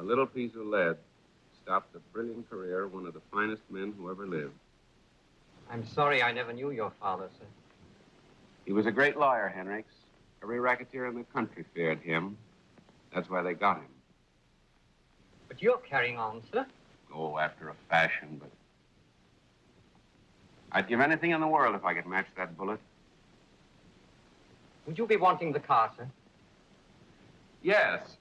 little piece of lead stopped the brilliant career of one of the finest men who ever lived. I'm sorry I never knew your father, sir. He was a great lawyer, Henricks. Every racketeer in the country feared him. That's why they got him. But you're carrying on, sir. Oh, after a fashion, but... I'd give anything in the world if I could match that bullet. Would you be wanting the car, sir? Yes.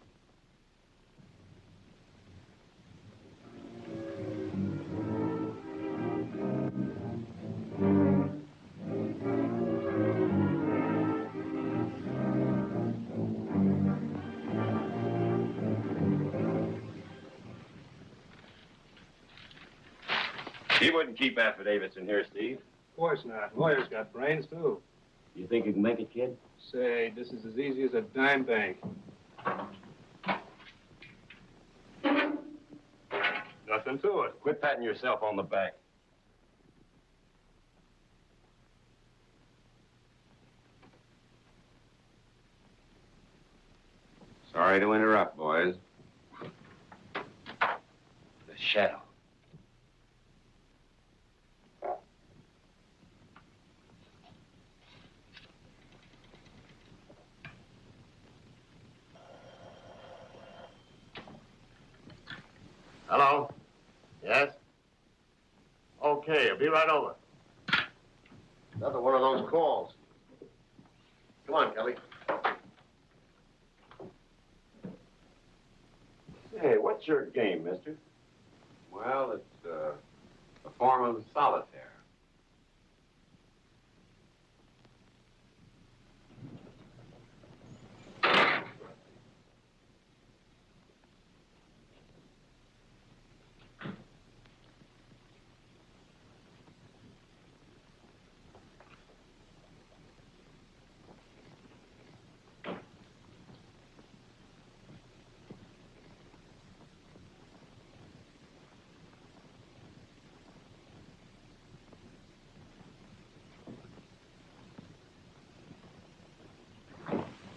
He wouldn't keep affidavits in here, Steve. Of course not. Lawyers got brains, too. You think you can make it, kid? Say, this is as easy as a dime bank. Nothing to it. Quit patting yourself on the back. Sorry to interrupt, boys. The shadow. Hello? Yes? Okay, I'll be right over. Another one of those calls. Come on, Kelly. Hey, what's your game, mister? Well, it's a form of solitaire.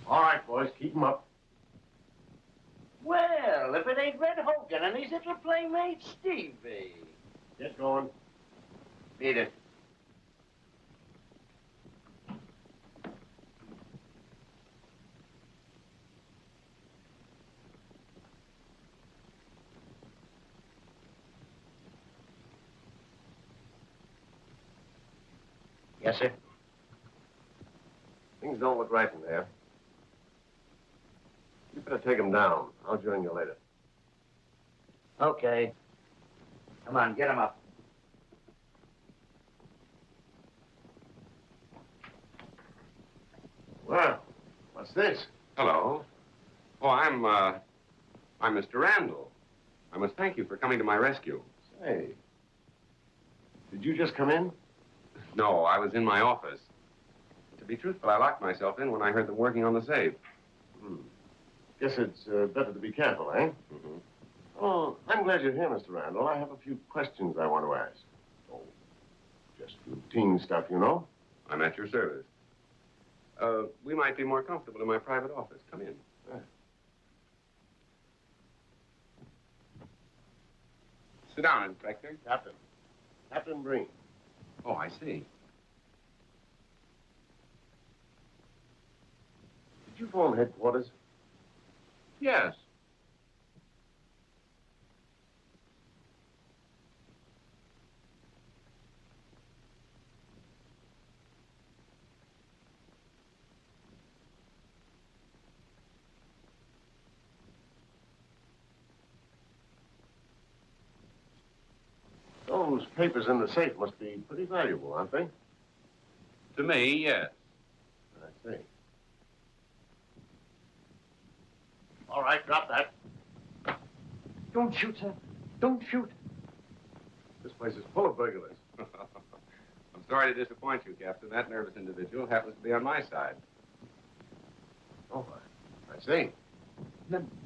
All right, boys, keep 'em up. Well, if it ain't Red Hogan and his little playmate, Stevie. Get going. Beat it. Yes, sir. Things don't look right in there. You better take him down. I'll join you later. Okay. Come on, get him up. Well, what's this? Hello. Oh, I'm Mr. Randall. I must thank you for coming to my rescue. Say, did you just come in? No, I was in my office. To be truthful, I locked myself in when I heard them working on the safe. Guess it's better to be careful, eh? Mm-hmm. Oh, I'm glad you're here, Mr. Randall. I have a few questions I want to ask. Oh, just routine stuff, you know? I'm at your service. We might be more comfortable in my private office. Come in. Sit down, Inspector. Captain Breen. Oh, I see. Did you phone headquarters? Yes. Those papers in the safe must be pretty valuable, aren't they? To me, yes. I see. All right, drop that. Don't shoot, sir. Don't shoot. This place is full of burglars. I'm sorry to disappoint you, Captain. That nervous individual happens to be on my side. Oh, I see.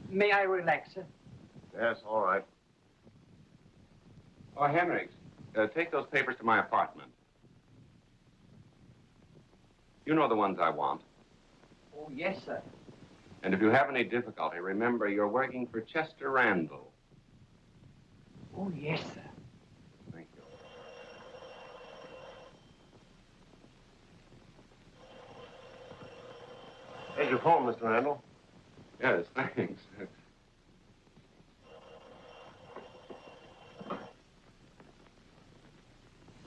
May I relax, sir? Yes, all right. Oh, Henricks, take those papers to my apartment. You know the ones I want. Oh, yes, sir. And if you have any difficulty, remember you're working for Chester Randall. Oh, yes, sir. Thank you. Here's your phone, Mr. Randall. Yes, thanks.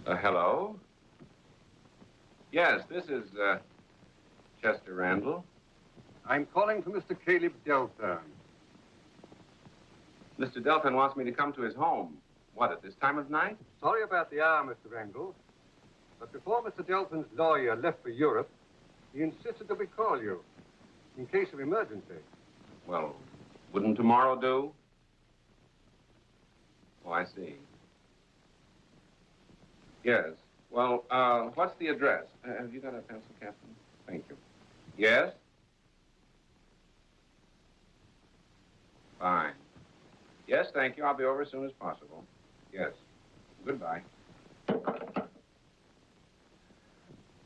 Hello? Yes, this is, Chester Randall. I'm calling for Mr. Caleb Delthorne. Mr. Delphin wants me to come to his home. What, at this time of night? Sorry about the hour, Mr. Randall. But before Mr. Delphin's lawyer left for Europe, he insisted that we call you in case of emergency. Well, wouldn't tomorrow do? Oh, I see. Yes. Well, what's the address? Have you got a pencil, Captain? Thank you. Yes? Fine. Yes, thank you. I'll be over as soon as possible. Yes. Goodbye.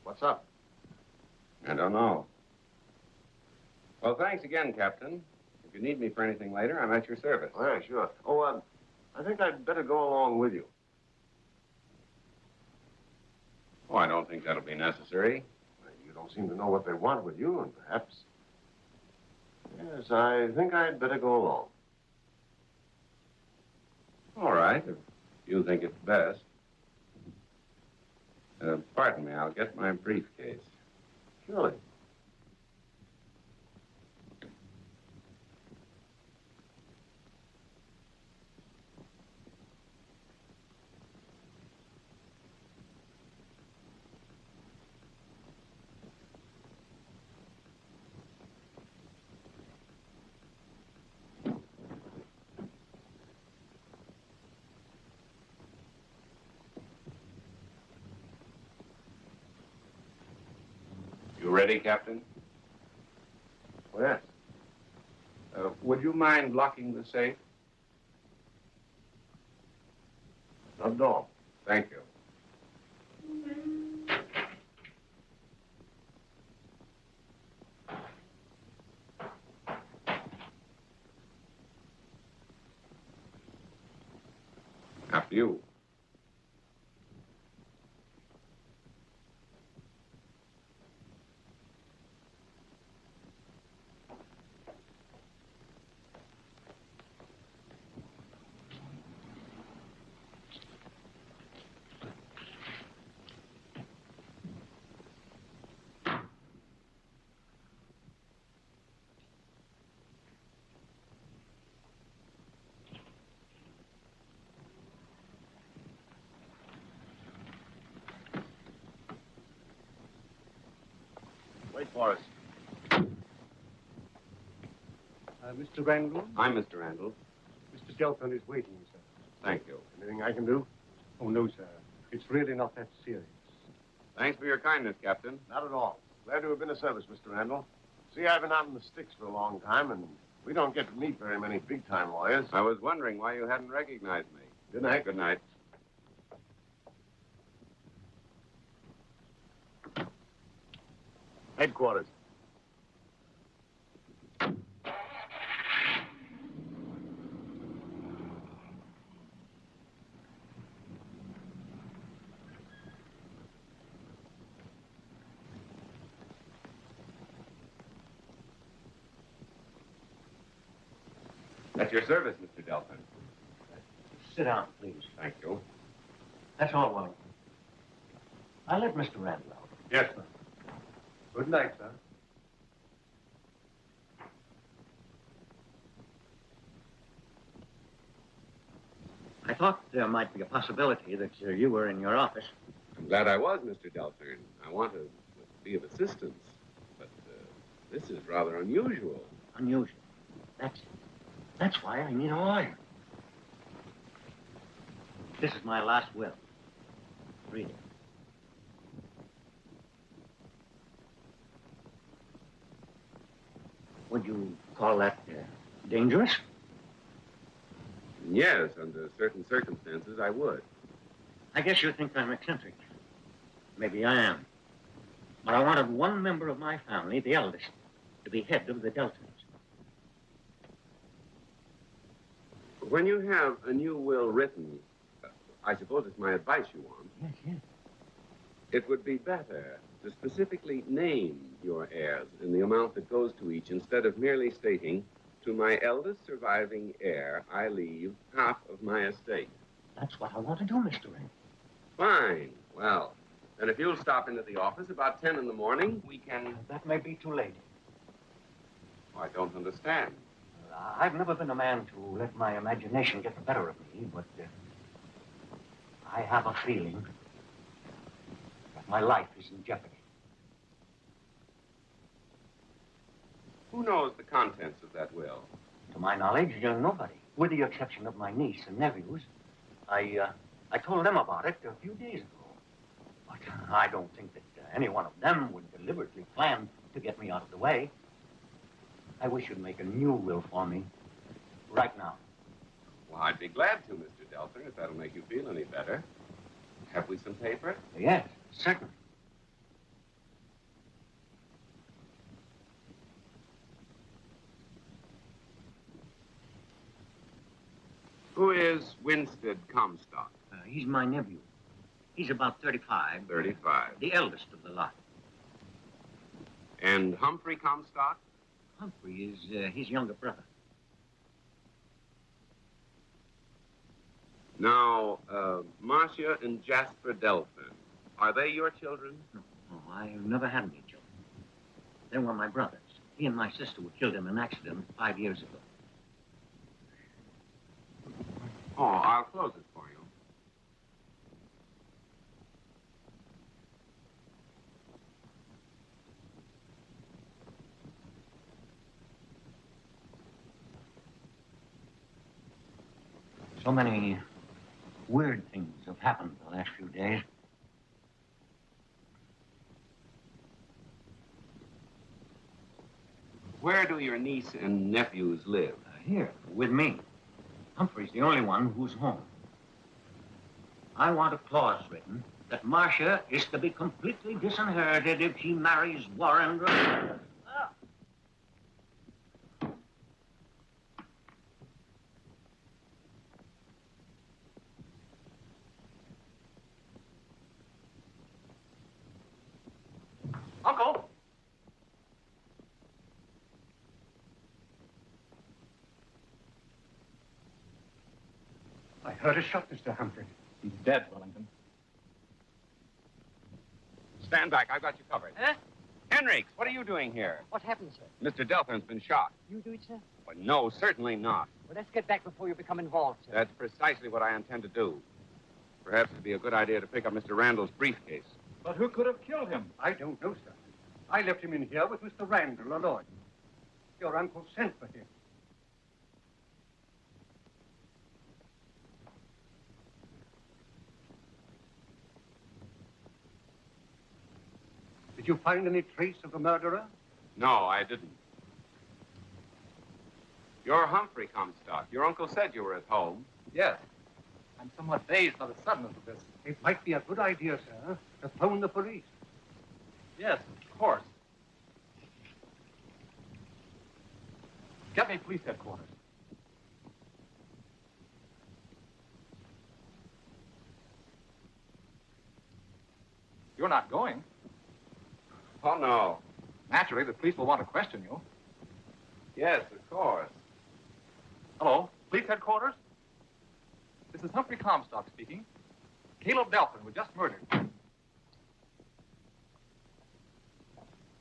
What's up? I don't know. Well, thanks again, Captain. If you need me for anything later, I'm at your service. Oh, yeah, sure. Oh, I think I'd better go along with you. Oh, I don't think that'll be necessary. You don't seem to know what they want with you, and perhaps... Yes, I think I'd better go along. All right, if you think it's best. Pardon me, I'll get my briefcase. Surely. You ready, Captain? Oh, yes. Would you mind locking the safe? Not at all. Thank you. After you. Wait for us. Mr. Randall? I'm Mr. Randall. Mr. Delthorne is waiting, sir. Thank you. Anything I can do? Oh, no, sir. It's really not that serious. Thanks for your kindness, Captain. Not at all. Glad to have been of service, Mr. Randall. See, I've been out in the sticks for a long time, and we don't get to meet very many big-time lawyers. I was wondering why you hadn't recognized me. Good night. Good night. Headquarters. At your service, Mr. Delphin. Sit down, please. Thank you. That's all, Wellington. I'll let Mr. Randall out. Yes, sir. Good night, sir. I thought there might be a possibility that you were in your office. I'm glad I was, Mr. Delphin. I want to be of assistance. But this is rather unusual. Unusual. That's why I need a lawyer. This is my last will. Read it. Would you call that dangerous? Yes, under certain circumstances, I would. I guess you think I'm eccentric. Maybe I am. But I wanted one member of my family, the eldest, to be head of the Deltons. When you have a new will written, I suppose it's my advice you want. Yes, yes. It would be better to specifically name your heirs and the amount that goes to each instead of merely stating, to my eldest surviving heir, I leave half of my estate. That's what I want to do, Mr. Wren. Fine. Well, then if you'll stop into the office about 10 in the morning, we can... That may be too late. Oh, I don't understand. I've never been a man to let my imagination get the better of me, but I have a feeling that my life is in jeopardy. Who knows the contents of that will? To my knowledge, nobody, with the exception of my niece and nephews. I told them about it a few days ago. But I don't think that any one of them would deliberately plan to get me out of the way. I wish you'd make a new will for me right now. Well, I'd be glad to, Mr. Delphin, if that'll make you feel any better. Have we some paper? Yes, certainly. Who is Winstead Comstock? He's my nephew. He's about 35. 35. The eldest of the lot. And Humphrey Comstock? Humphrey is his younger brother. Now, Marcia and Jasper Delphin, are they your children? No, I've never had any children. They were my brothers. He and my sister were killed in an accident 5 years ago. Oh, I'll close it for you. So many weird things have happened the last few days. Where do your niece and nephews live? Here, with me. Humphrey's the only one who's home. I want a clause written that Marcia is to be completely disinherited if she marries Warren. Uncle! I heard a shot, Mr. Humphrey. He's dead, Wellington. Stand back. I've got you covered. Huh? Henricks, what are you doing here? What happened, sir? Mr. Delphin's been shot. You do it, sir? Well, no, certainly not. Well, let's get back before you become involved, sir. That's precisely what I intend to do. Perhaps it'd be a good idea to pick up Mr. Randall's briefcase. But who could have killed him? I don't know, sir. I left him in here with Mr. Randall alone. Your uncle sent for him. Did you find any trace of the murderer? No, I didn't. You're Humphrey Comstock. Your uncle said you were at home. Yes. I'm somewhat dazed by the suddenness of this. It might be a good idea, sir, to phone the police. Yes, of course. Get me police headquarters. You're not going. Oh, no. Naturally, the police will want to question you. Yes, of course. Hello, police headquarters? This is Humphrey Comstock speaking. Caleb Delphin was just murdered.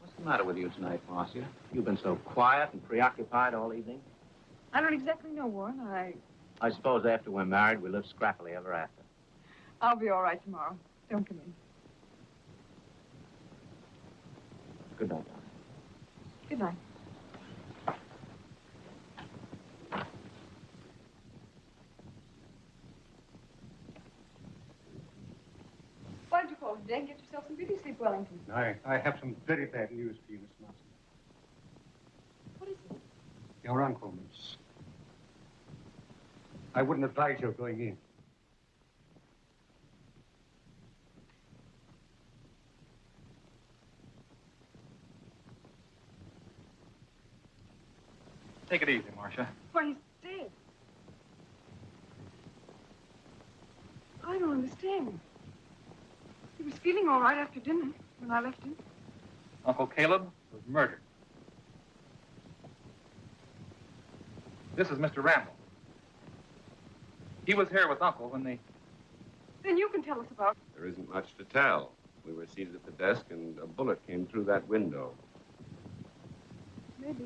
What's the matter with you tonight, Marcia? You've been so quiet and preoccupied all evening. I don't exactly know, Warren. I suppose after we're married, we live scrappily ever after. I'll be all right tomorrow. Don't come in. Good night, darling. Good night. Why did you call today? Get yourself some beauty sleep, Wellington. I have some very bad news for you, Miss Marston. What is it? Your uncle, Miss. I wouldn't advise your going in. Take it easy, Marcia. Why, he's dead. feeling all right after dinner when I left him. Uncle Caleb was murdered. This is Mr. Randall. He was here with Uncle when they... Then you can tell us about it. There isn't much to tell. We were seated at the desk, and a bullet came through that window. Maybe.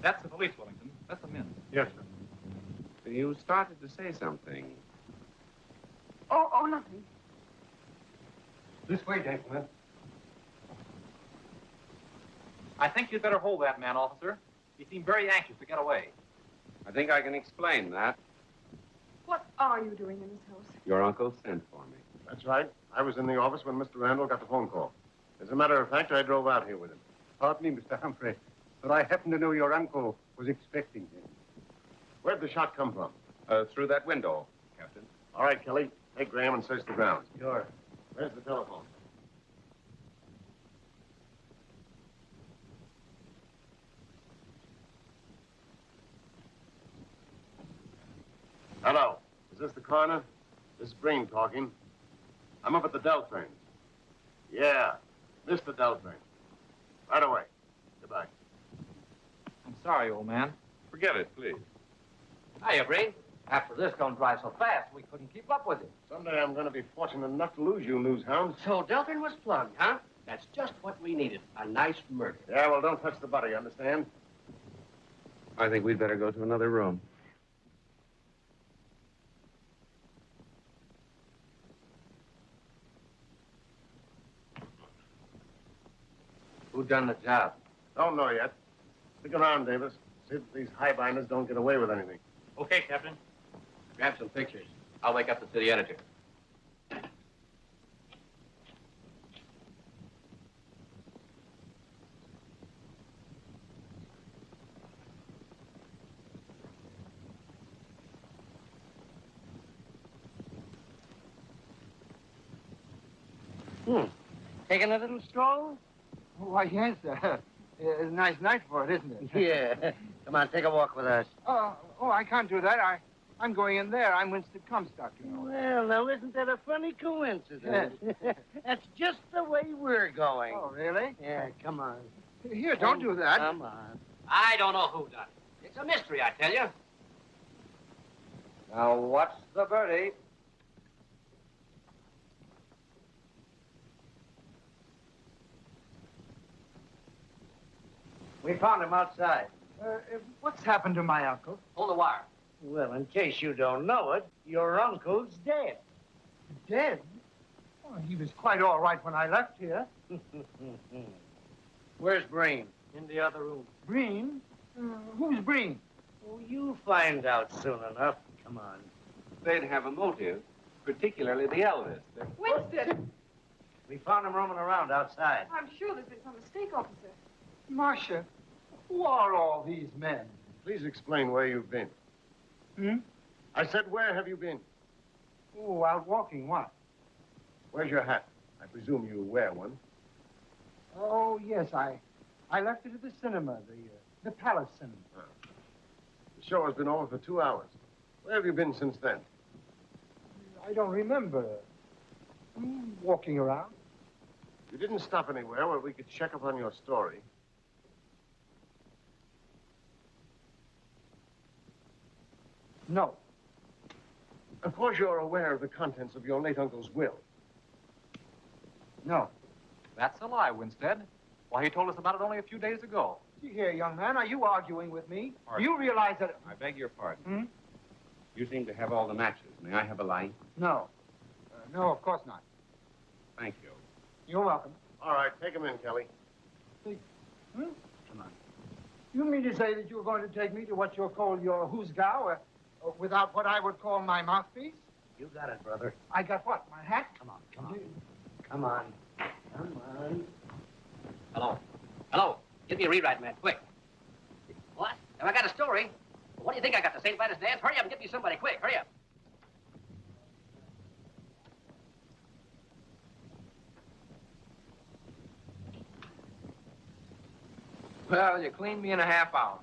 That's the police, Wellington. Let them in. Yes, sir. You started to say something. Oh, nothing. This way, gentlemen. I think you'd better hold that man, officer. He seemed very anxious to get away. I think I can explain that. What are you doing in this house? Your uncle sent for me. That's right. I was in the office when Mr. Randall got the phone call. As a matter of fact, I drove out here with him. Pardon me, Mr. Humphrey, but I happen to know your uncle was expecting him. Where'd the shot come from? Through that window, Captain. All right, Kelly. Take Graham and search the grounds. Sure. Where's the telephone? Hello. Is this the coroner? This is Breen talking. I'm up at the Delphine. Yeah, Mr. Delphine. Right away. Goodbye. I'm sorry, old man. Forget it, please. Hiya, Breen. After this don't drive so fast, we couldn't keep up with it. Someday I'm going to be fortunate enough to lose you, news hound. So Delphine was plugged, huh? That's just what we needed. A nice murder. Yeah, well, don't touch the body, understand? I think we'd better go to another room. Who done the job? Don't know yet. Stick around, Davis. See that these highbinders don't get away with anything. Okay, Captain. Grab some pictures. I'll wake up the city editor. Taking a little stroll? Why, yes, it's a nice night for it, isn't it? Yeah. Come on, take a walk with us. Oh, I can't do that. I'm going in there. I'm Winston Comstock, you know. Well, now, isn't that a funny coincidence? That's just the way we're going. Oh, really? Yeah, come on. Here, don't do that. Come on. I don't know who done it. It's a mystery, I tell you. Now, what's the birdie? We found him outside. What's happened to my uncle? Hold the wire. Well, in case you don't know it, your uncle's dead. Dead? Oh, he was quite all right when I left here. Where's Breen? In the other room. Breen? Who's Breen? Oh, you'll find out soon enough. Come on. They'd have a motive, particularly the eldest. Winston! We found him roaming around outside. I'm sure there's been some mistake, officer. Marcia, who are all these men? Please explain where you've been. Hmm? I said, where have you been? Oh, out walking, what? Where's your hat? I presume you wear one. Oh, yes, I left it at the cinema, the Palace Cinema. The show has been over for 2 hours. Where have you been since then? I don't remember. Walking around. You didn't stop anywhere where we could check up on your story. No. Of course you're aware of the contents of your late uncle's will. No. That's a lie, Winstead. Why, he told us about it only a few days ago. See here, young man, are you arguing with me? Pardon? You realize that... I beg your pardon. Hmm? You seem to have all the matches. May I have a light? No. No, of course not. Thank you. You're welcome. All right, take him in, Kelly. Hmm? Come on. You mean to say that you're going to take me to what you'll call your hoosgow, without what I would call my mouthpiece? You got it, brother. I got what, my hat? Come on, come on. Come on. Come on. Hello. Hello. Get me a rewrite, man, quick. What? Have I got a story? Well, what do you think I got, the St. Vitus dance? Hurry up and get me somebody, quick, hurry up. Well, you cleaned me in a half hour.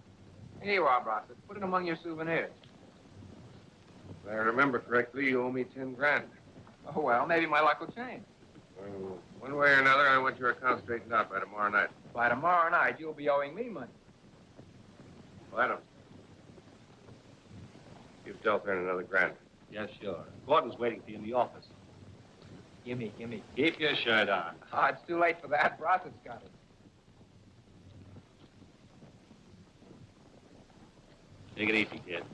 Here you are, Bronson. Put it among your souvenirs. If I remember correctly, you owe me 10 grand. Oh, well, maybe my luck will change. One way or another, I want your account straightened out by tomorrow night. By tomorrow night, you'll be owing me money. Well, Adams. Give Delphine another grand. Yes, sure. Gordon's waiting for you in the office. Gimme. Keep your shirt on. Oh, it's too late for that. Brossett's got it. Take it easy, kid.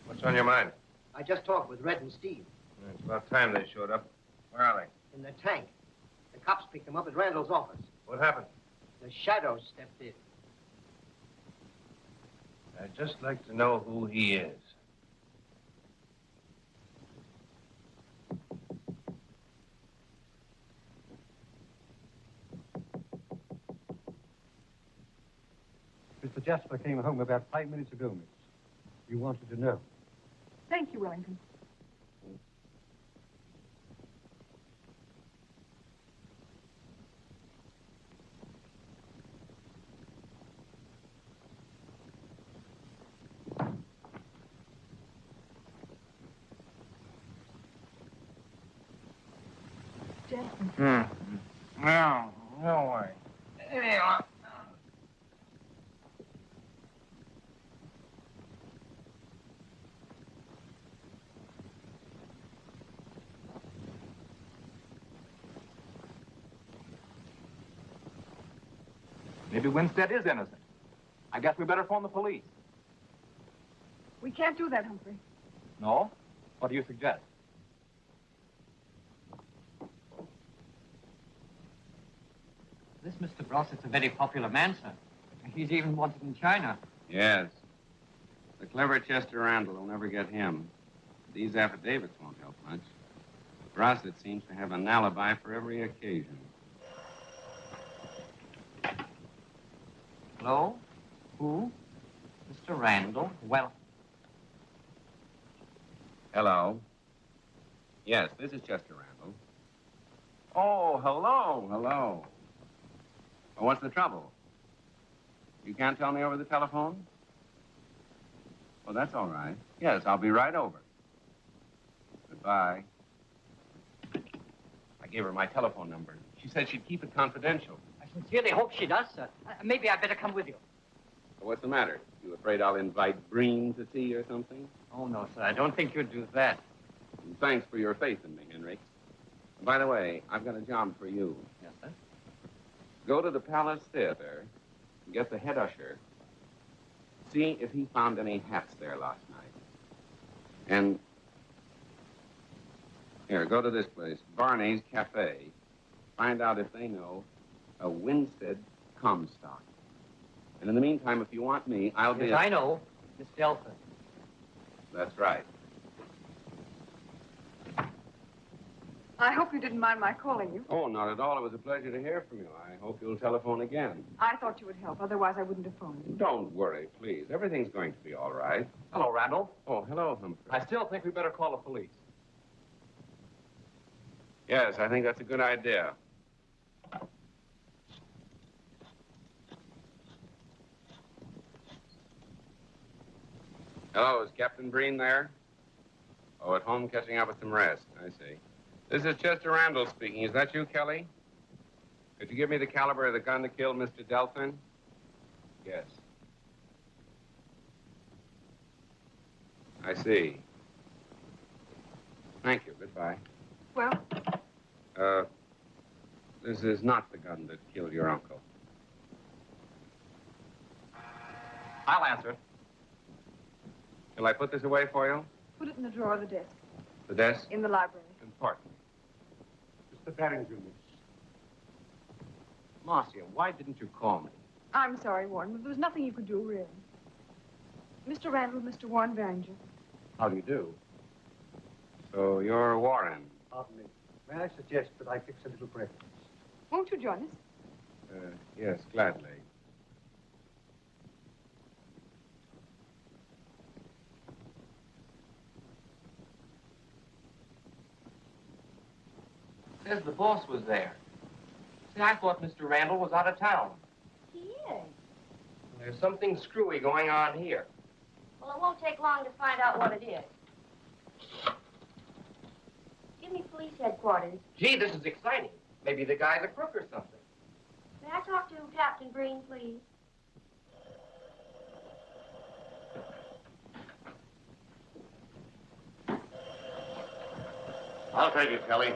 What's on your mind? I just talked with Red and Steve It's about time they showed up. Where are they? in the tank. The cops picked them up at Randall's office. What happened? The shadow stepped in. I'd just like to know who he is. Mr. Jasper came home about 5 minutes ago, miss. You wanted to know. Thank you, Wellington. Jasper. No way. Maybe Winstead is innocent. I guess we better phone the police. We can't do that, Humphrey. No? What do you suggest? This Mr. Brossett's a very popular man, sir. He's even wanted in China. Yes. The clever Chester Randall will never get him. These affidavits won't help much. Brossett seems to have an alibi for every occasion. Hello? Who? Mr. Randall? Well, Hello. Yes, this is Chester Randall. Oh, hello. Hello. Well, what's the trouble? You can't tell me over the telephone? Well, that's all right. Yes, I'll be right over. Goodbye. I gave her my telephone number. She said she'd keep it confidential. I sincerely hope she does, sir. Maybe I'd better come with you. Well, what's the matter? You afraid I'll invite Breen to tea or something? Oh, no, sir. I don't think you'd do that. And thanks for your faith in me, Henry. And by the way, I've got a job for you. Yes, sir? Go to the Palace Theater and get the head usher. See if he found any hats there last night. And here, go to this place, Barney's Cafe. Find out if they know a Winstead Comstock. And in the meantime, if you want me, I'll be... Yes, I know. Miss Delphine. That's right. I hope you didn't mind my calling you. Oh, not at all. It was a pleasure to hear from you. I hope you'll telephone again. I thought you would help. Otherwise, I wouldn't have phoned you. Don't worry, please. Everything's going to be all right. Hello, Randall. Oh, hello, Humphrey. I still think we better call the police. Yes, I think that's a good idea. Hello, is Captain Breen there? Oh, at home catching up with some rest. I see. This is Chester Randall speaking. Is that you, Kelly? Could you give me the caliber of the gun that killed Mr. Delphine? Yes. I see. Thank you. Goodbye. Well, this is not the gun that killed your uncle. I'll answer it. Shall I put this away for you? put it in the drawer of the desk. The desk? In the library. Important. Mr. Barrington, miss. Marcia, why didn't you call me? I'm sorry, Warren, but there was nothing you could do, really. Mr. Randall, Mr. Warren Barringer. How do you do? So you're Warren. Pardon me. May I suggest that I fix a little breakfast? Won't you join us? Yes, gladly. Says the boss was there. See, I thought Mr. Randall was out of town. he is. There's something screwy going on here. Well, it won't take long to find out what it is. Give me police headquarters. Gee, this is exciting. Maybe the guy's a crook or something. May I talk to Captain Breen, please? I'll take it, Kelly.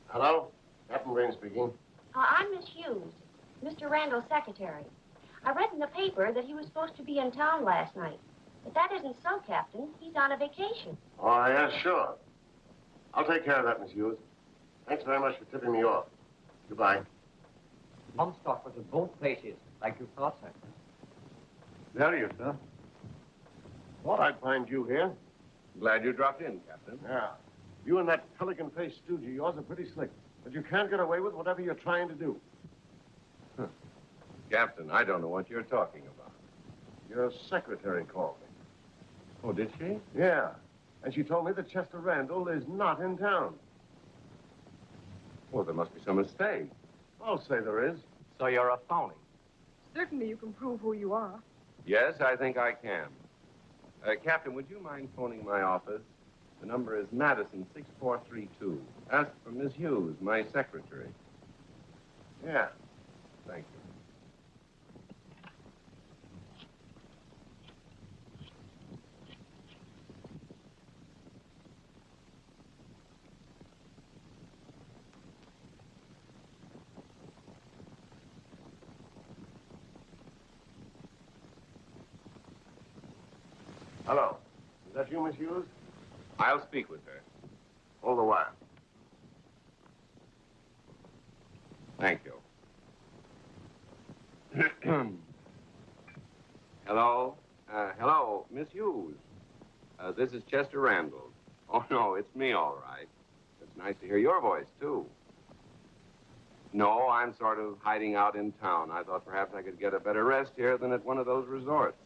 Hello? Captain Breen speaking. I'm Miss Hughes, Mr. Randall's secretary. I read in the paper that he was supposed to be in town last night. But that isn't so, Captain. He's on a vacation. Oh, yeah, sure. I'll take care of that, Miss Hughes. Thanks very much for tipping me off. Goodbye. Comstock was at both places, like you thought, sir. There you, sir. Thought I'd find you here. Glad you dropped in, Captain. Yeah. You and that pelican-faced stooge of yours are pretty slick. But you can't get away with whatever you're trying to do. Captain, I don't know what you're talking about. Your secretary called me. Oh, did she? Yeah. And she told me that Chester Randall is not in town. Well, there must be some mistake. I'll say there is. So you're a phony. Certainly you can prove who you are. Yes, I think I can. Captain, would you mind phoning my office? The number is Madison 6432. Ask for Miss Hughes, my secretary. Yeah. Thank you. Hello. Is that you, Miss Hughes? I'll speak with her. Hold the wire. Thank you. Hello? Hello, Miss Hughes. This is Chester Randall. Oh, no, it's me, all right. It's nice to hear your voice, too. No, I'm sort of hiding out in town. I thought perhaps I could get a better rest here than at one of those resorts.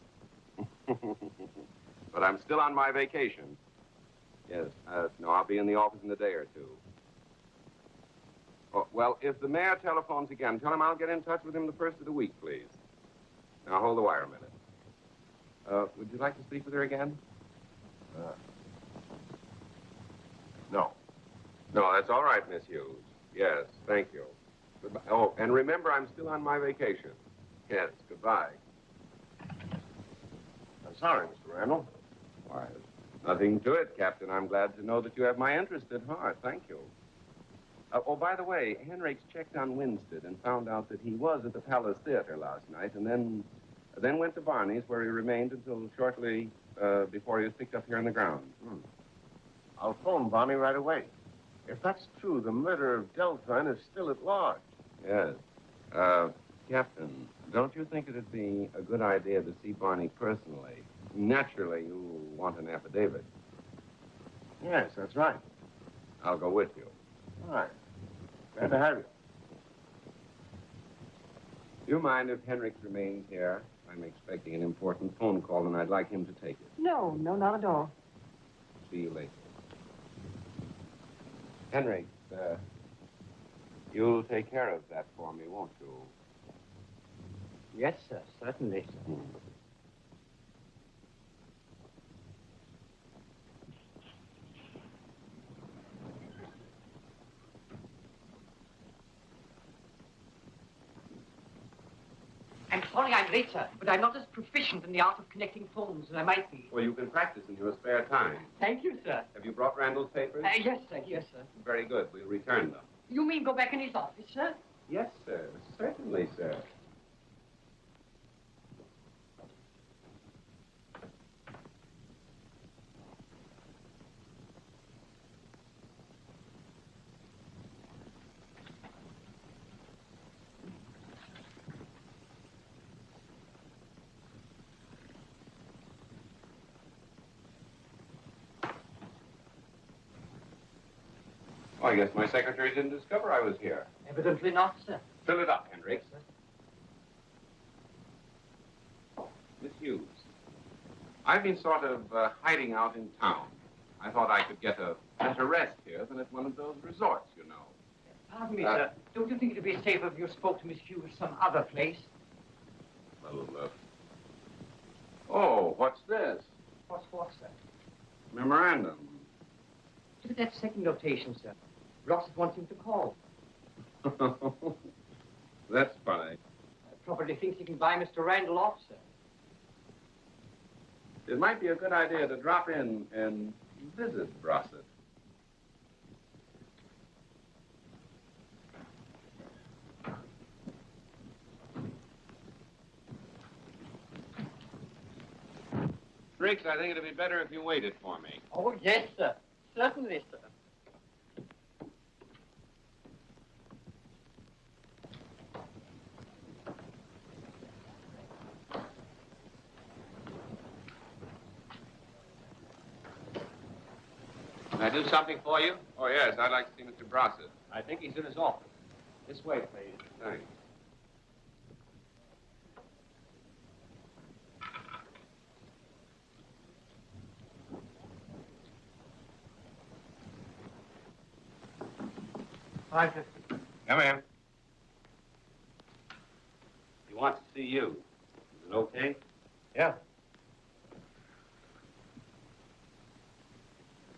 But I'm still on my vacation. Yes, no, I'll be in the office in a day or two. Oh, well, if the mayor telephones again, tell him I'll get in touch with him the first of the week, please. Now, hold the wire a minute. Would you like to speak with her again? No. No, that's all right, Miss Hughes. Yes, thank you. Goodbye. Oh, and remember, I'm still on my vacation. Yes, goodbye. I'm sorry, Mr. Randall. Why, nothing to it, Captain. I'm glad to know that you have my interest at heart. Thank you. Oh, by the way, Henrik's checked on Winstead and found out that he was at the Palace Theater last night and then went to Barney's, where he remained until shortly before he was picked up here on the ground. I'll phone Barney right away. If that's true, the murder of Delphine is still at large. Yes. Captain, don't you think it'd be a good idea to see Barney personally? Naturally, you want an affidavit. Yes, that's right. I'll go with you. All right. Glad to have you. Do you mind if Henrik remains here? I'm expecting an important phone call, and I'd like him to take it. No, not at all. See you later. Henrik, you'll take care of that for me, won't you? Yes, sir, certainly, sir. I'm sorry I'm late, sir, but I'm not as proficient in the art of connecting phones as I might be. Well, you can practice in your spare time. Thank you, sir. Have you brought Randall's papers? Yes, sir, yes, sir. Very good. We'll return them. You mean go back in his office, sir? Yes, sir. Certainly, sir. Oh, I guess my secretary didn't discover I was here. Evidently not, sir. Fill it up, Henrik. Miss Hughes, I've been sort of hiding out in town. I thought I could get a better rest here than at one of those resorts, you know. Pardon me, sir. Don't you think it'd be safer if you spoke to Miss Hughes some other place? Well, oh, what's this? What's what, sir? Memorandum. Look at that second notation, sir. Rossett wants him to call. That's funny. Probably thinks he can buy Mr. Randall off, sir. It might be a good idea to drop in and visit Rossett. Briggs, I think it'd be better if you waited for me. Oh, yes, sir. Certainly, sir. Can I do something for you? Oh, yes, I'd like to see Mr. Brossett. I think he's in his office. This way, please. Thanks. Hi, sir. Come in. He wants to see you. Is it okay? Yeah.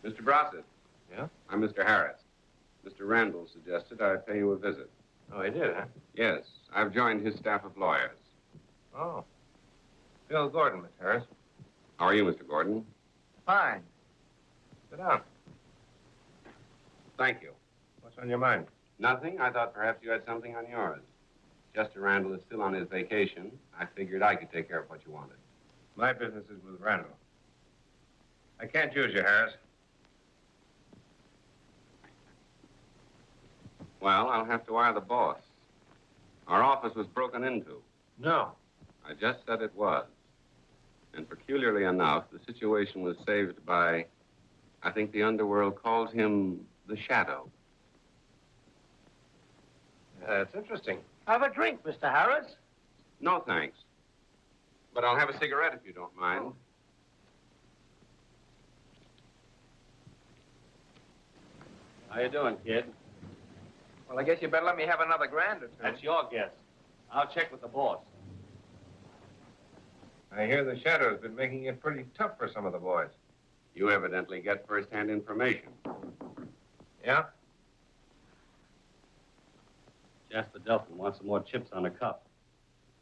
Mr. Brossett. Yeah? I'm Mr. Harris. Mr. Randall suggested I pay you a visit. Oh, he did, huh? Yes, I've joined his staff of lawyers. Oh. Bill Gordon, Miss Harris. How are you, Mr. Gordon? Fine. Sit down. Thank you. What's on your mind? Nothing. I thought perhaps you had something on yours. Chester Randall is still on his vacation. I figured I could take care of what you wanted. My business is with Randall. I can't use you, Harris. Well, I'll have to wire the boss. Our office was broken into. No. I just said it was. And peculiarly enough, the situation was saved by, I think the underworld calls him the Shadow. That's interesting. Have a drink, Mr. Harris. No, thanks. But I'll have a cigarette if you don't mind. How you doing, kid? Well, I guess you better let me have another grand or two. That's your guess. I'll check with the boss. I hear the Shadow's been making it pretty tough for some of the boys. You evidently get first-hand information. Yeah? Jasper Delphin wants some more chips on the cup.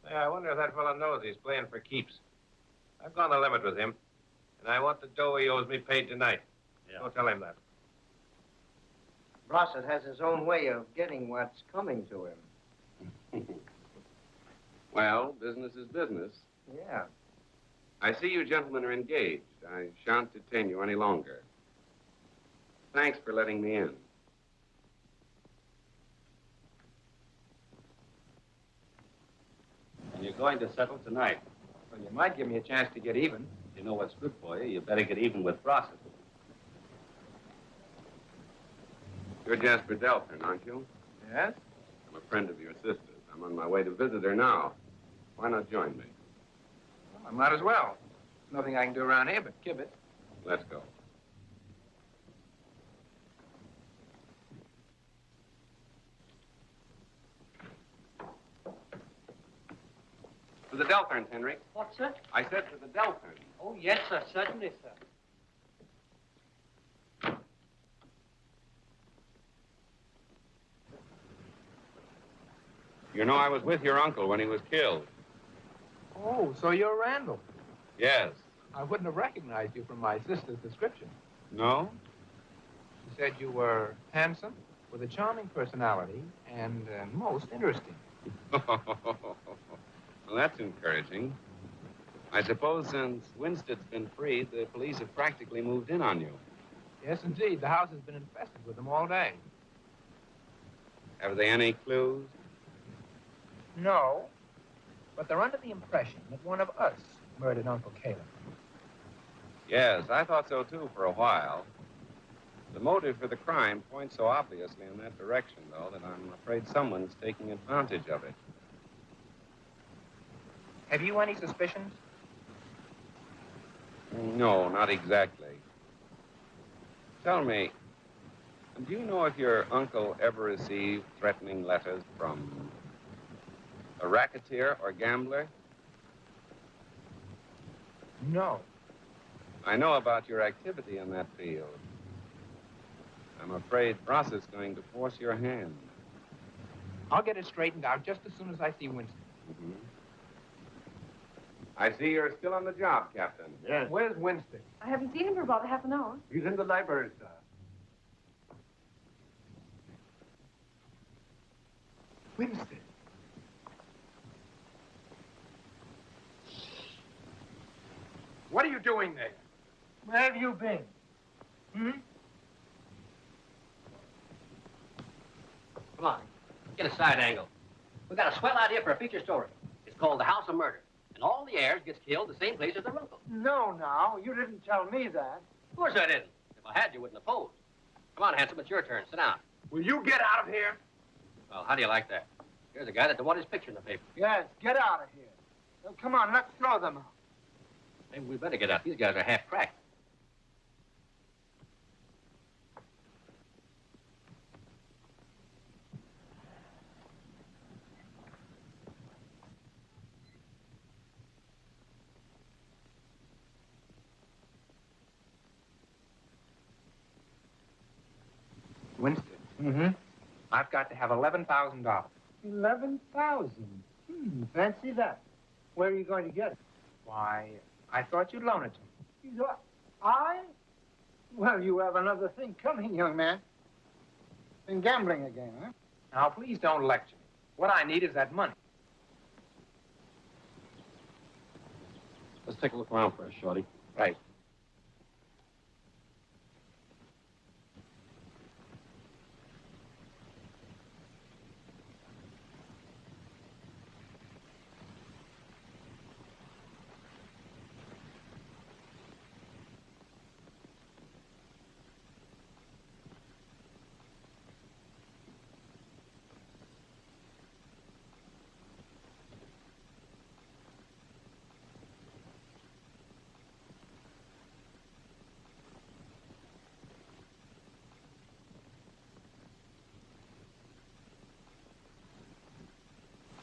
Yeah, I wonder if that fellow knows he's playing for keeps. I've gone the limit with him, and I want the dough he owes me paid tonight. Yeah. Don't tell him that. Brossett has his own way of getting what's coming to him. Well, business is business. Yeah. I see you gentlemen are engaged. I shan't detain you any longer. Thanks for letting me in. And you're going to settle tonight. Well, you might give me a chance to get even. You know what's good for you. You better get even with Brossett. You're Jasper Delphin, aren't you? Yes? I'm a friend of your sister's. I'm on my way to visit her now. Why not join me? Well, I might as well. There's nothing I can do around here but kib it. Let's go. To the Delphins, Henry. What, sir? I said to the Delphins. Oh, yes, sir. Certainly, sir. You know, I was with your uncle when he was killed. Oh, so you're Randall. Yes. I wouldn't have recognized you from my sister's description. No? She said you were handsome, with a charming personality, and most interesting. Well, that's encouraging. I suppose since Winstead's been freed, the police have practically moved in on you. Yes, indeed. The house has been infested with them all day. Have they any clues? No, but they're under the impression that one of us murdered Uncle Caleb. Yes, I thought so too for a while. The motive for the crime points so obviously in that direction, though, that I'm afraid someone's taking advantage of it. Have you any suspicions? No, not exactly. Tell me, And do you know if your uncle ever received threatening letters from a racketeer or gambler? No. I know about your activity in that field. I'm afraid Ross is going to force your hand. I'll get it straightened out just as soon as I see Winston. Mm-hmm. I see you're still on the job, Captain. Yes. Where's Winston? I haven't seen him for about a half an hour. He's in the library, sir. Winston. What are you doing there? Where have you been? Hmm? Come on, get a side angle. We got a swell idea for a feature story. It's called The House of Murder. And all the heirs gets killed the same place as their uncle. No, now. You didn't tell me that. Of course I didn't. If I had, you wouldn't oppose. Come on, handsome, it's your turn. Sit down. Will you get out of here? Well, how do you like that? Here's a guy that wanted his picture in the paper. Yes, get out of here. Well, come on, let's throw them out. Maybe we better get out. These guys are half cracked. Winston. Mm-hmm. I've got to have $11,000. 11,000. Fancy that. Where are you going to get it? Why, I thought you'd loan it to me. I? Well, you have another thing coming, young man. Been gambling again, huh? Now, please don't lecture me. What I need is that money. Let's take a look around first, Shorty. Right.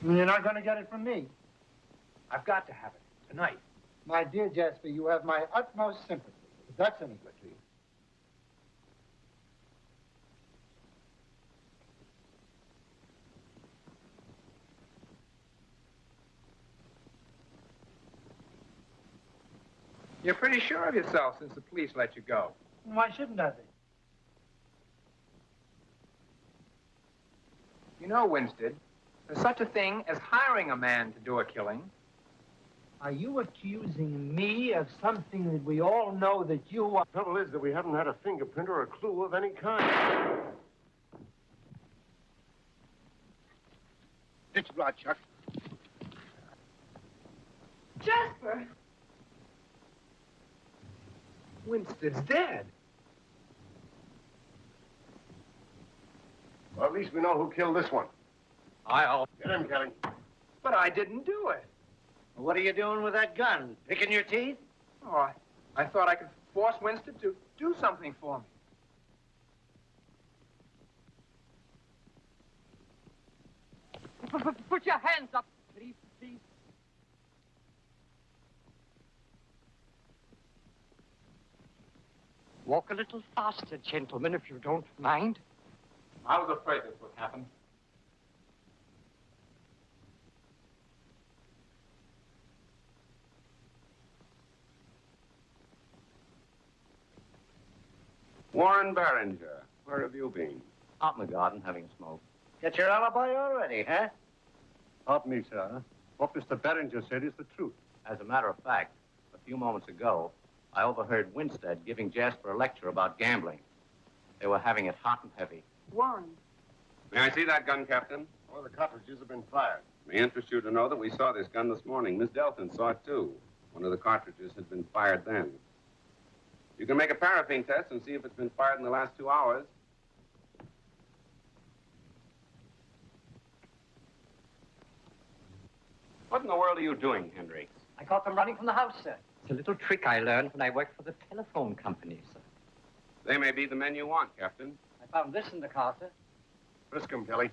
You're not going to get it from me. I've got to have it tonight. My dear Jasper, you have my utmost sympathy. If that's any good to you. You're pretty sure of yourself since the police let you go. Why shouldn't I be? You know, Winston, there's such a thing as hiring a man to do a killing. Are you accusing me of something that we all know that you are? The trouble is that we haven't had a fingerprint or a clue of any kind. It's blood, Chuck. Jasper! Winston's dead. Well, at least we know who killed this one. I'll... Get him, Kelly. But I didn't do it. What are you doing with that gun? Picking your teeth? Oh, I thought I could force Winston to do something for me. Put your hands up, please. Walk a little faster, gentlemen, if you don't mind. I was afraid this would happen. Warren Barringer, where have you been? Out in the garden having a smoke. Get your alibi already, huh? Pardon me, sir. What Mr. Barringer said is the truth. As a matter of fact, a few moments ago, I overheard Winstead giving Jasper a lecture about gambling. They were having it hot and heavy. Warren. May I see that gun, Captain? Well, the cartridges have been fired. May interest you to know that we saw this gun this morning. Miss Delton saw it, too. One of the cartridges had been fired then. You can make a paraffin test and see if it's been fired in the last 2 hours. What in the world are you doing, Henry? I caught them running from the house, sir. It's a little trick I learned when I worked for the telephone company, sir. They may be the men you want, Captain. I found this in the car, sir. Frisk him, Kelly.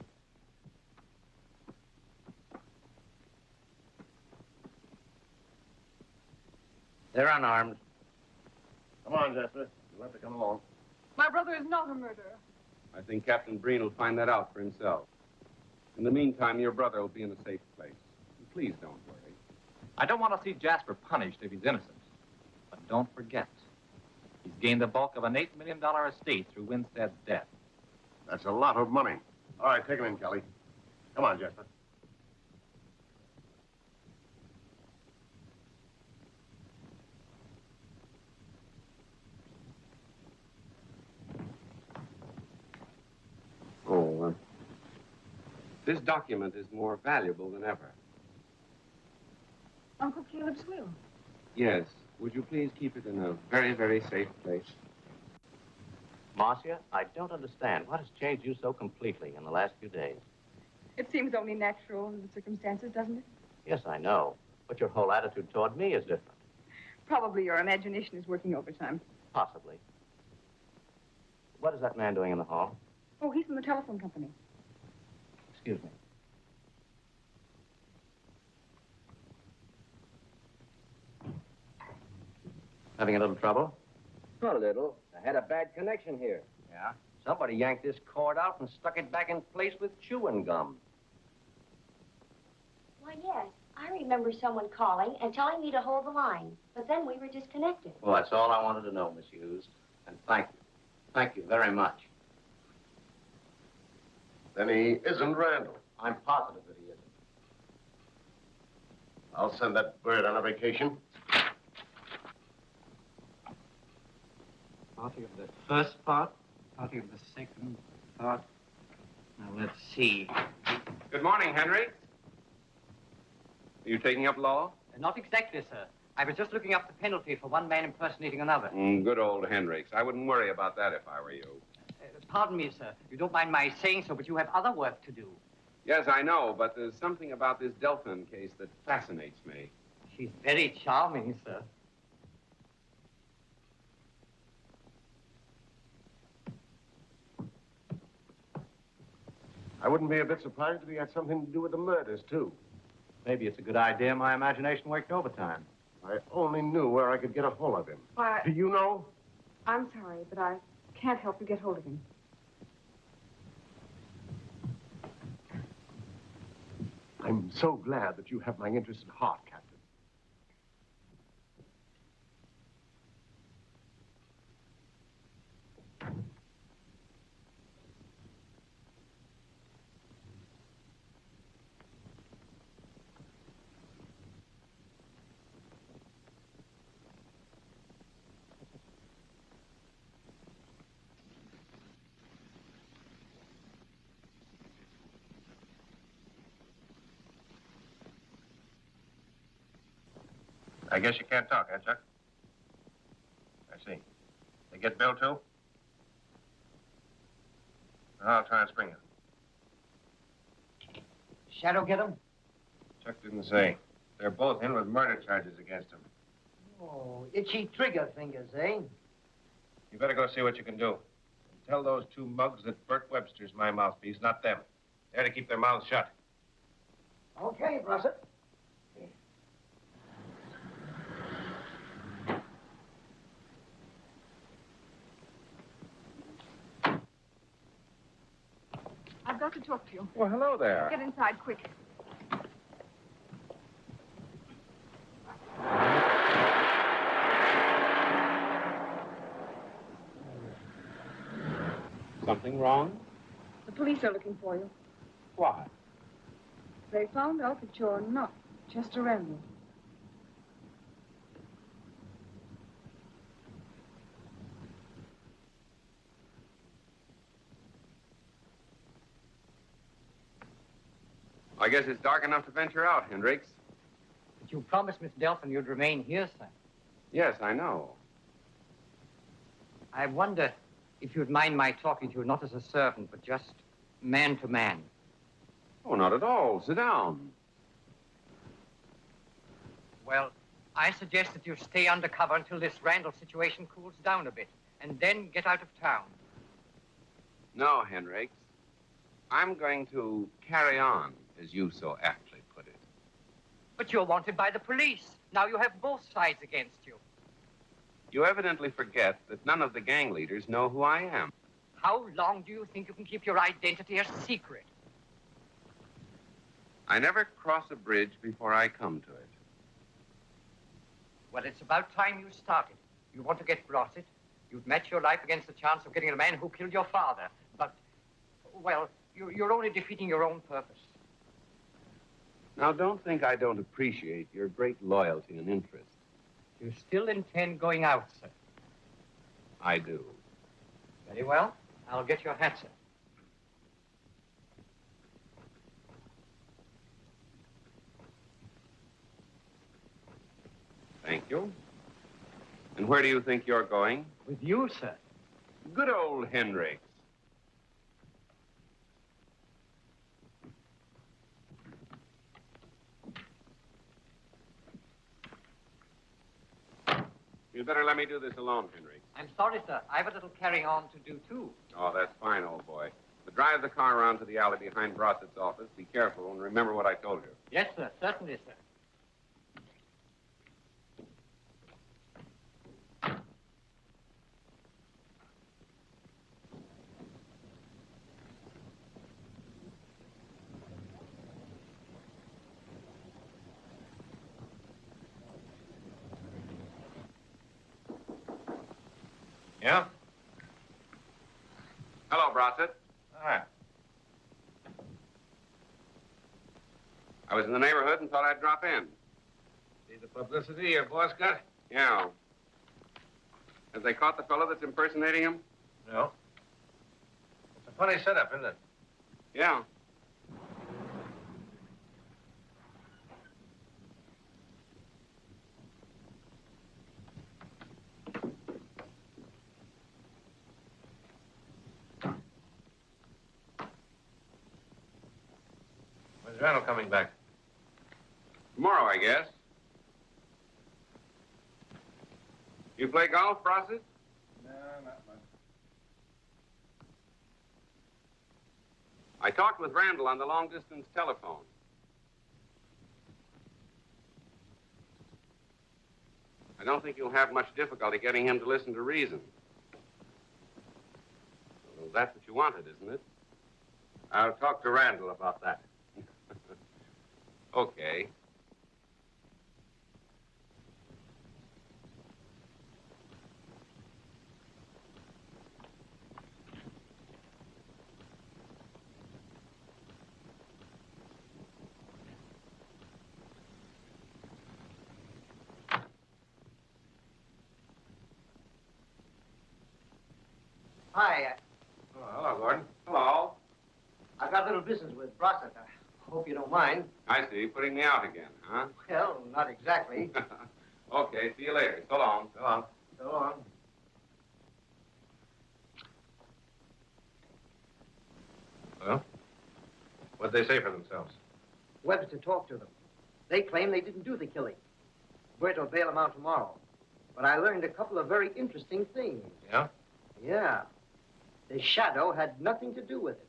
They're unarmed. Come on, Jasper. You'll have to come along. My brother is not a murderer. I think Captain Breen will find that out for himself. In the meantime, your brother will be in a safe place. Please don't worry. I don't want to see Jasper punished if he's innocent. But don't forget, he's gained the bulk of an $8 million estate through Winstead's death. That's a lot of money. All right, take him in, Kelly. Come on, Jasper. Oh, this document is more valuable than ever. Uncle Caleb's will. Yes. Would you please keep it in a very, very safe place? Marcia, I don't understand. What has changed you so completely in the last few days? It seems only natural in the circumstances, doesn't it? Yes, I know. But your whole attitude toward me is different. Probably your imagination is working overtime. Possibly. What is that man doing in the hall? Oh, he's from the telephone company. Excuse me. Having a little trouble? Not a little. I had a bad connection here. Yeah? Somebody yanked this cord out and stuck it back in place with chewing gum. Why, yes. I remember someone calling and telling me to hold the line, but then we were disconnected. Well, that's all I wanted to know, Miss Hughes. And thank you. Thank you very much. Then he isn't Randall. I'm positive that he isn't. I'll send that bird on a vacation. Party of the first part, party of the second part. Now, let's see. Good morning, Henry. Are you taking up law? Not exactly, sir. I was just looking up the penalty for one man impersonating another. Good old Hendricks. I wouldn't worry about that if I were you. Pardon me, sir. You don't mind my saying so, but you have other work to do. Yes, I know, but there's something about this Delphin case that fascinates me. She's very charming, sir. I wouldn't be a bit surprised if he had something to do with the murders, too. Maybe it's a good idea my imagination worked overtime. I only knew where I could get a hold of him. Why, Do you know? I'm sorry, but I can't help you get hold of him. I'm so glad that you have my interest at heart, Captain. I guess you can't talk, huh, Chuck? I see. They get Bill, too? I'll try and spring him. Shadow get him? Chuck didn't say. They're both in with murder charges against him. Oh, itchy trigger fingers, eh? You better go see what you can do. Tell those two mugs that Bert Webster's my mouthpiece, not them. They're to keep their mouths shut. Okay, Brusset. I've got to talk to you. Well, hello there. Get inside, quick. Something wrong? The police are looking for you. Why? They found out that you're not Chester Randall. I guess it's dark enough to venture out, Hendricks. But you promised Miss Delphin you'd remain here, sir. Yes, I know. I wonder if you'd mind my talking to you not as a servant, but just man to man. Oh, not at all. Sit down. Well, I suggest that you stay undercover until this Randall situation cools down a bit, and then get out of town. No, Henricks. I'm going to carry on, as you so aptly put it. But you're wanted by the police. Now you have both sides against you. You evidently forget that none of the gang leaders know who I am. How long do you think you can keep your identity a secret? I never cross a bridge before I come to it. Well, it's about time you started. You want to get brotted. You've met your life against the chance of getting the man who killed your father. But, well, you're only defeating your own purpose. Now, don't think I don't appreciate your great loyalty and interest. You still intend going out, sir? I do. Very well. I'll get your hat, sir. Thank you. And where do you think you're going? With you, sir. Good old Henricks. You'd better let me do this alone, Henry. I'm sorry, sir. I have a little carrying on to do, too. Oh, that's fine, old boy. But drive the car around to the alley behind Brossett's office. Be careful and remember what I told you. Yes, sir. Certainly, sir. Yeah? Hello, Brossett. Hi. I was in the neighborhood and thought I'd drop in. See the publicity your boss got? Yeah. Have they caught the fellow that's impersonating him? No. It's a funny setup, isn't it? Yeah. When's Randall coming back? Tomorrow, I guess. You play golf, Brossett? No, not much. I talked with Randall on the long-distance telephone. I don't think you'll have much difficulty getting him to listen to reason. Well, that's what you wanted, isn't it? I'll talk to Randall about that. Okay. Hi. Oh, hello, Gordon. Hello. I've got a little business with Brossett. I hope you don't mind. I see. Putting me out again, huh? Well, not exactly. Okay. See you later. So long. So long. So long. Well, what'd they say for themselves? Webster talked to them. They claim they didn't do the killing. Bert will bail them out tomorrow. But I learned a couple of very interesting things. Yeah? Yeah. The shadow had nothing to do with it.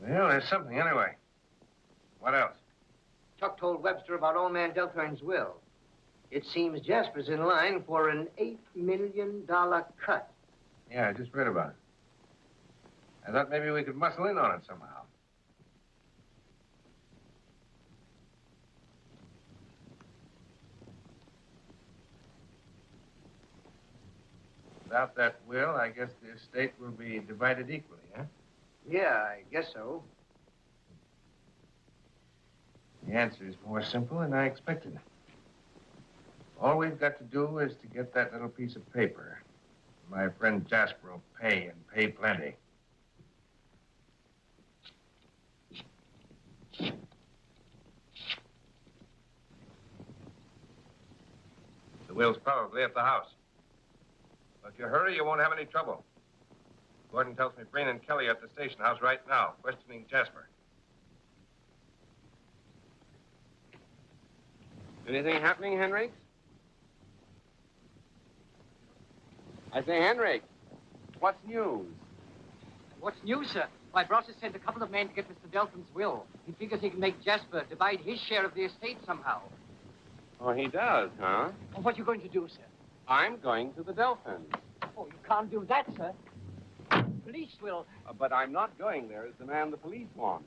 Well, there's something anyway. What else? Chuck told Webster about old man Deltern's will. It seems Jasper's in line for an $8 million cut. Yeah, I just read about it. I thought maybe we could muscle in on it somehow. Without that will, I guess the estate will be divided equally, huh? Yeah, I guess so. The answer is more simple than I expected. All we've got to do is to get that little piece of paper. My friend Jasper will pay, and pay plenty. The will's probably at the house. But if you hurry, you won't have any trouble. Gordon tells me Breen and Kelly are at the station house right now, questioning Jasper. Anything happening, Henry? I say, Henrik, what's news? What's new, sir? My boss has sent a couple of men to get Mr. Delphin's will. He figures he can make Jasper divide his share of the estate somehow. Oh, he does, huh? Well, what are you going to do, sir? I'm going to the Delphins. Oh, you can't do that, sir. Police will. But I'm not going there as the man the police want.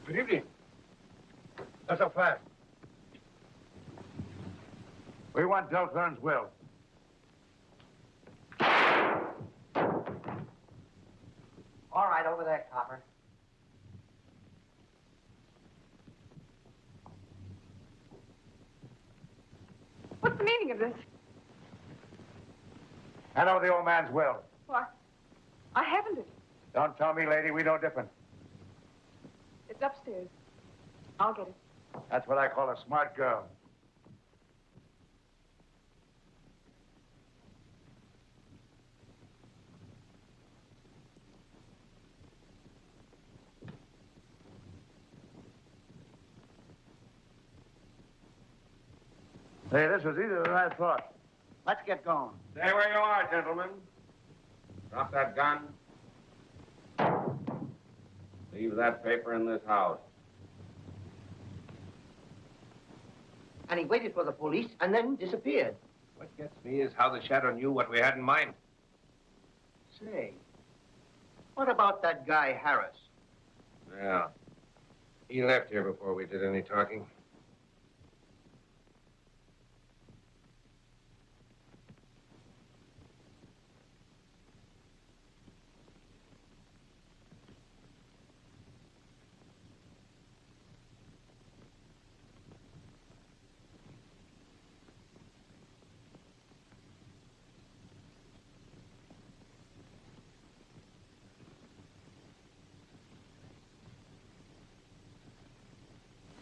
Good evening. Not so fast. We want Delphin's will. All right, over there, copper. What's the meaning of this? Hand over the old man's will. What? I haven't it. Don't tell me, lady, we know different. It's upstairs. I'll get it. That's what I call a smart girl. Hey, this was easier than I thought. Let's get going. Stay where you are, gentlemen. Drop that gun. Leave that paper in this house. And he waited for the police and then disappeared. What gets me is how the shadow knew what we had in mind. Say, what about that guy, Harris? Yeah. He left here before we did any talking.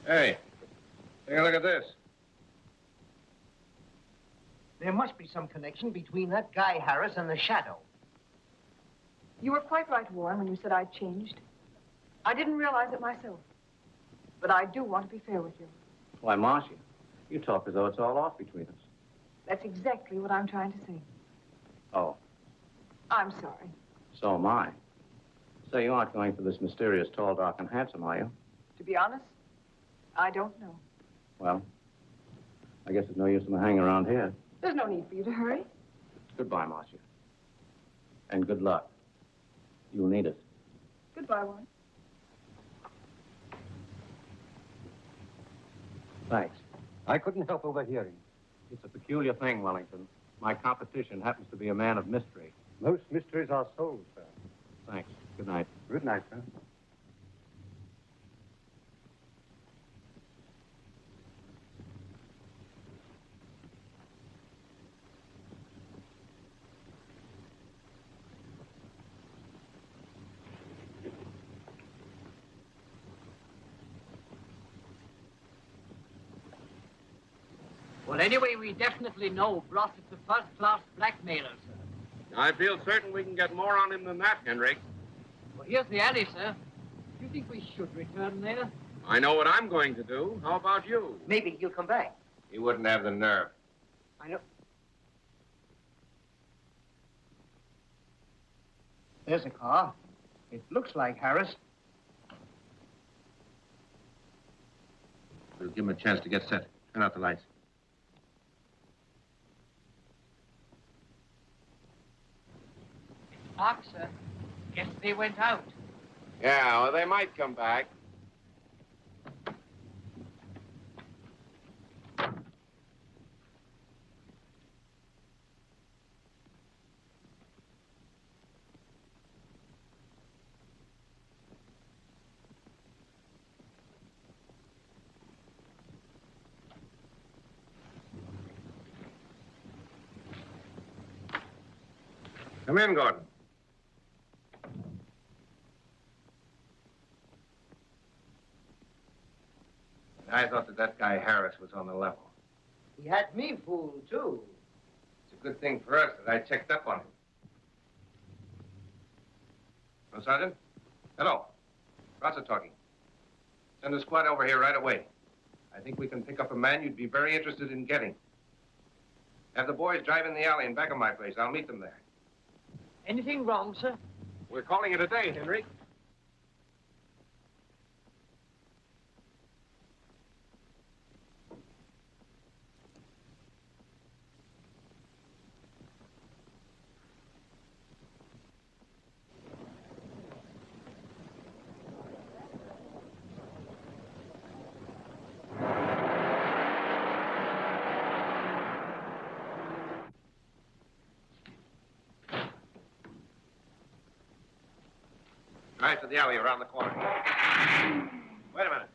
Hey, take a look at this. There must be some connection between that guy, Harris, and the shadow. You were quite right, Warren, when you said I'd changed. I didn't realize it myself. But I do want to be fair with you. Why, Marcia, you talk as though it's all off between us. That's exactly what I'm trying to say. Oh, I'm sorry. so am I. So you aren't going for this mysterious, tall, dark, and handsome, are you? To be honest, I don't know. Well, I guess there's no use in hanging around here. There's no need for you to hurry. Goodbye, Marcia. And good luck. You'll need it. Goodbye, Warren. Thanks. I couldn't help overhearing. It's a peculiar thing, Wellington. My competition happens to be a man of mystery. Most mysteries are solved, sir. Thanks. Good night. Good night, sir. Well, anyway, we definitely know Bross is a first-class blackmailer, sir. I feel certain we can get more on him than that, Henrik. Well, here's the alley, sir. Do you think we should return there? I know what I'm going to do. How about you? Maybe he'll come back. He wouldn't have the nerve. I know. There's a car. It looks like Harris. We'll give him a chance to get set. Turn out the lights. Dark, sir. Guess they went out. Yeah, well, they might come back. Come in, Gordon. I thought that guy Harris sheriff's was on the level. He had me fooled, too. It's a good thing for us that I checked up on him. Hello, Sergeant? Hello. Rosser talking. Send a squad over here right away. I think we can pick up a man you'd be very interested in getting. Have the boys drive in the alley in back of my place. I'll meet them there. Anything wrong, sir? We're calling it a day, Henry. Drive to the alley around the corner. Wait a minute.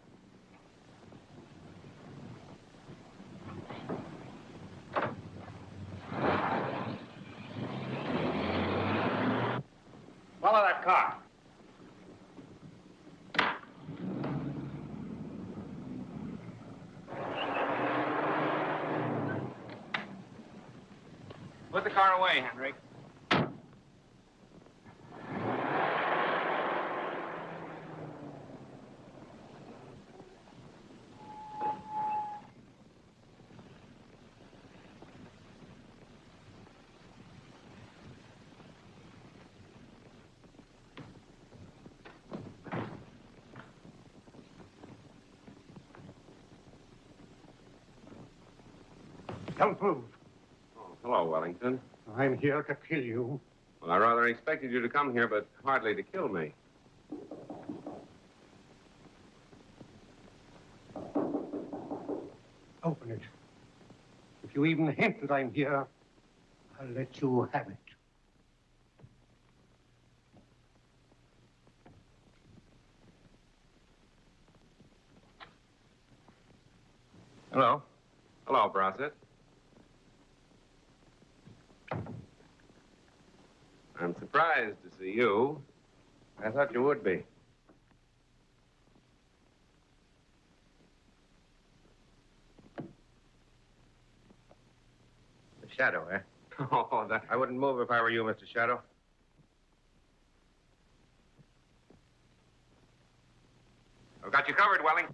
Follow that car. Put the car away, Henry. Don't move. Oh, hello, Wellington. I'm here to kill you. Well, I rather expected you to come here, but hardly to kill me. Open it. If you even hint that I'm here, I'll let you have it. Hello. Hello, Brossett. I'm surprised to see you. I thought you would be. The Shadow, eh? Oh, that... I wouldn't move if I were you, Mr. Shadow. I've got you covered, Welling.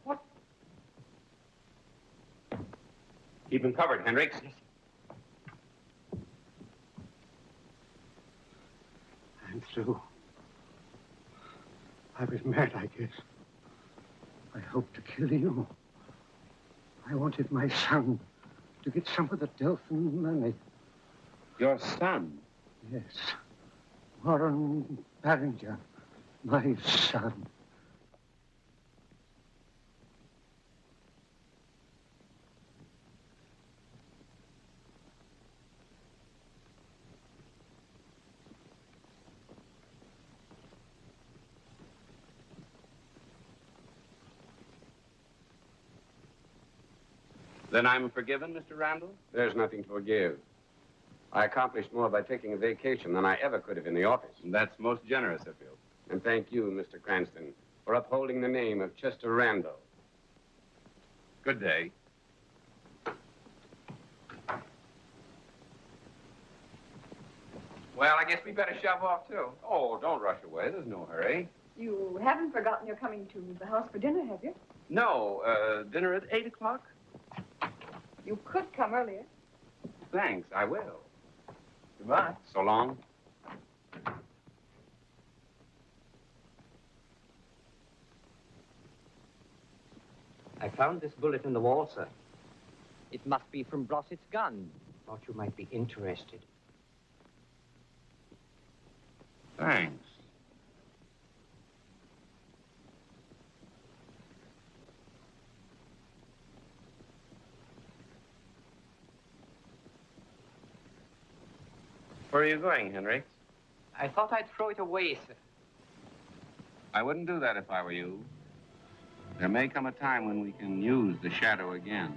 What? Keep him covered, Hendricks. I'm through. I was mad, I guess. I hoped to kill you. I wanted my son to get some of the Delphin money. Your son? Yes. Warren Barringer, my son. Then I'm forgiven, Mr. Randall? There's nothing to forgive. I accomplished more by taking a vacation than I ever could have in the office. And that's most generous of you. And thank you, Mr. Cranston, for upholding the name of Chester Randall. Good day. Well, I guess we better shove off, too. Oh, don't rush away. There's no hurry. You haven't forgotten you're coming to the house for dinner, have you? No, dinner at 8 o'clock? You could come earlier. Thanks, I will. Goodbye. So long. I found this bullet in the wall, sir. It must be from Brossett's gun. Thought you might be interested. Thanks. Where are you going, Henry? I thought I'd throw it away, sir. I wouldn't do that if I were you. There may come a time when we can use the shadow again.